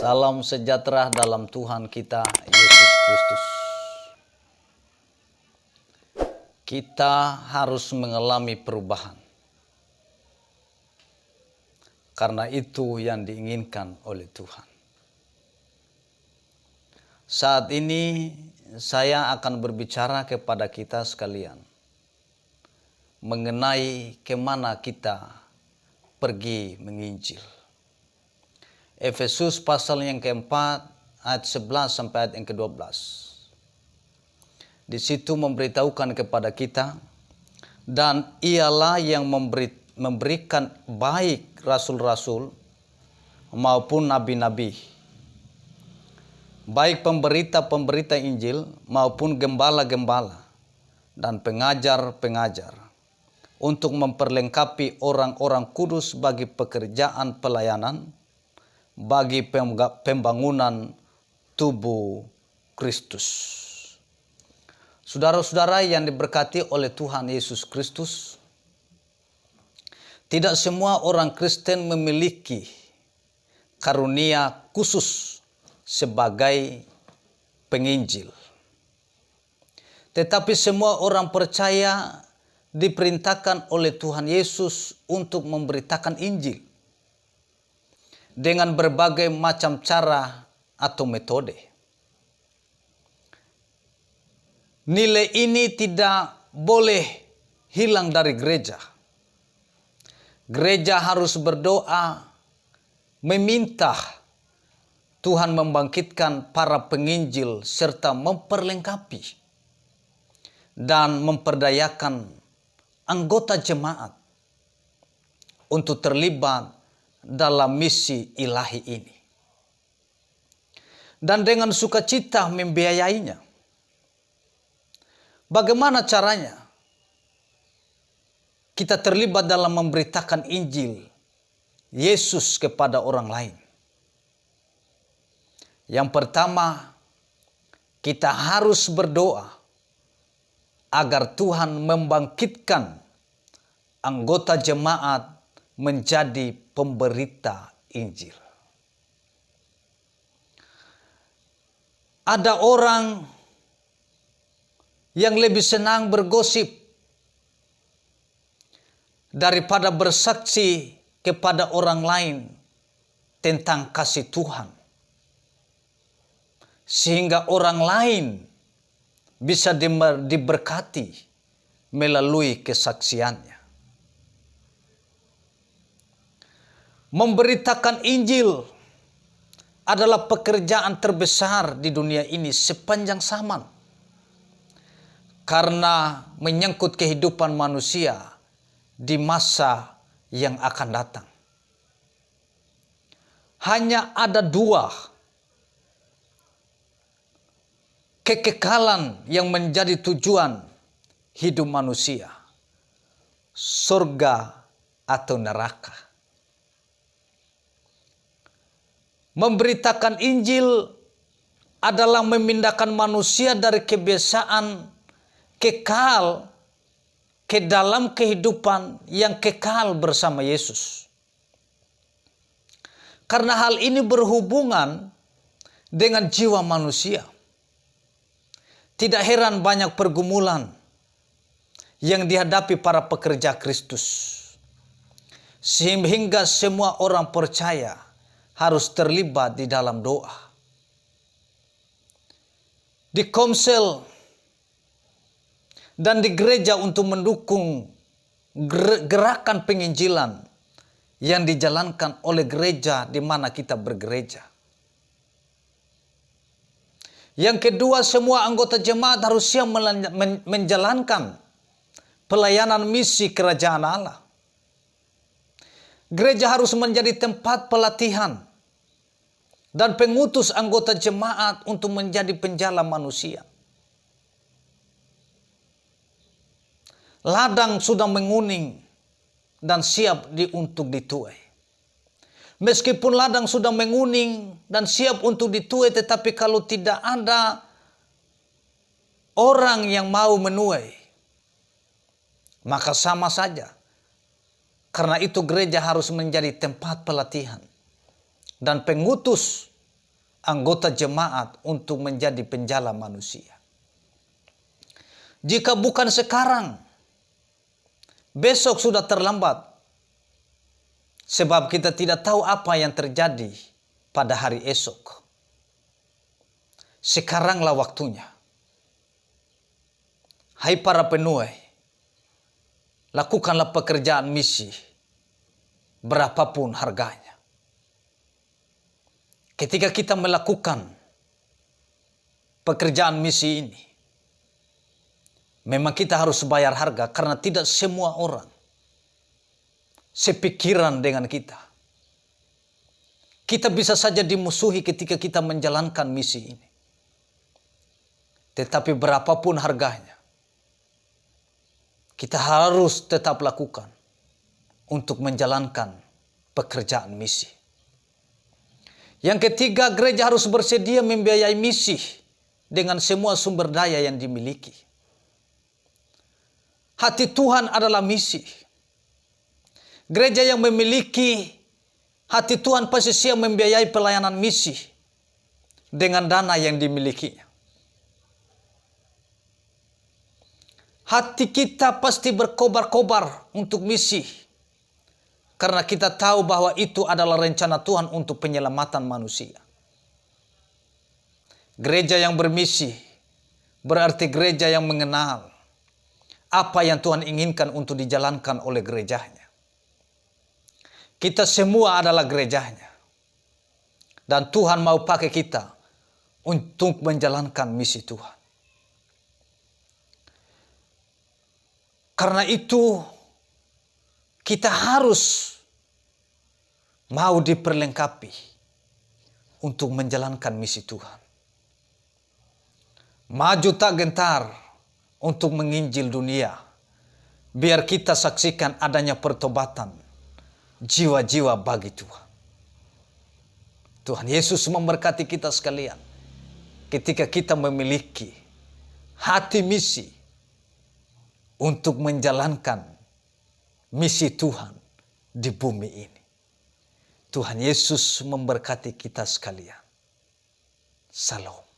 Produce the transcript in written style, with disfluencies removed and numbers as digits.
Salam sejahtera dalam Tuhan kita Yesus Kristus. Kita harus mengalami perubahan. Karena itu yang diinginkan oleh Tuhan. Saat ini saya akan berbicara kepada kita sekalian mengenai kemana kita pergi menginjil. Efesus pasal yang keempat ayat 11 sampai ayat yang ke-12. Di situ memberitahukan kepada kita, dan ialah yang memberikan baik rasul-rasul maupun nabi-nabi, baik pemberita-pemberita Injil maupun gembala-gembala dan pengajar-pengajar, untuk memperlengkapi orang-orang kudus bagi pekerjaan pelayanan, bagi pembangunan tubuh Kristus. Saudara-saudara yang diberkati oleh Tuhan Yesus Kristus, tidak semua orang Kristen memiliki karunia khusus sebagai penginjil. Tetapi semua orang percaya diperintahkan oleh Tuhan Yesus untuk memberitakan Injil dengan berbagai macam cara atau metode. Nilai ini tidak boleh hilang dari gereja. Gereja harus berdoa, meminta Tuhan membangkitkan para penginjil serta memperlengkapi dan memperdayakan anggota jemaat untuk terlibat dalam misi ilahi ini. Dan dengan sukacita membiayainya. Bagaimana caranya kita terlibat dalam memberitakan Injil Yesus kepada orang lain? Yang pertama, kita harus berdoa agar Tuhan membangkitkan anggota jemaat menjadi pemberita Injil. Ada orang yang lebih senang bergosip daripada bersaksi kepada orang lain tentang kasih Tuhan, sehingga orang lain bisa diberkati melalui kesaksiannya. Memberitakan Injil adalah pekerjaan terbesar di dunia ini sepanjang zaman, karena menyangkut kehidupan manusia di masa yang akan datang. Hanya ada dua kekekalan yang menjadi tujuan hidup manusia: surga atau neraka. Memberitakan Injil adalah memindahkan manusia dari kebiasaan kekal ke dalam kehidupan yang kekal bersama Yesus. Karena hal ini berhubungan dengan jiwa manusia. Tidak heran banyak pergumulan yang dihadapi para pekerja Kristus, sehingga semua orang percaya harus terlibat di dalam doa. Di komsel dan di gereja untuk mendukung gerakan penginjilan yang dijalankan oleh gereja di mana kita bergereja. Yang kedua, semua anggota jemaat harus siap menjalankan pelayanan misi kerajaan Allah. Gereja harus menjadi tempat pelatihan dan pengutus anggota jemaat untuk menjadi penjala manusia. Ladang sudah menguning dan siap untuk dituai. Meskipun ladang sudah menguning dan siap untuk dituai, tetapi kalau tidak ada orang yang mau menuai, maka sama saja. Karena itu gereja harus menjadi tempat pelatihan dan pengutus anggota jemaat untuk menjadi penjala manusia. Jika bukan sekarang, besok sudah terlambat. Sebab kita tidak tahu apa yang terjadi pada hari esok. Sekaranglah waktunya. Hai para penuai, lakukanlah pekerjaan misi berapapun harganya. Ketika kita melakukan pekerjaan misi ini, memang kita harus bayar harga karena tidak semua orang sepikiran dengan kita. Kita bisa saja dimusuhi ketika kita menjalankan misi ini. Tetapi berapapun harganya, kita harus tetap lakukan untuk menjalankan pekerjaan misi. Yang ketiga, gereja harus bersedia membiayai misi dengan semua sumber daya yang dimiliki. Hati Tuhan adalah misi. Gereja yang memiliki hati Tuhan pasti siap membiayai pelayanan misi dengan dana yang dimilikinya. Hati kita pasti berkobar-kobar untuk misi, karena kita tahu bahwa itu adalah rencana Tuhan untuk penyelamatan manusia. Gereja yang bermisi berarti gereja yang mengenal apa yang Tuhan inginkan untuk dijalankan oleh gerejanya. Kita semua adalah gerejanya. Dan Tuhan mau pakai kita untuk menjalankan misi Tuhan. Karena itu, kita harus mau diperlengkapi untuk menjalankan misi Tuhan. Maju tak gentar untuk menginjil dunia, biar kita saksikan adanya pertobatan jiwa-jiwa bagi Tuhan. Tuhan Yesus memberkati kita sekalian ketika kita memiliki hati misi untuk menjalankan misi Tuhan di bumi ini. Tuhan Yesus memberkati kita sekalian. Salam.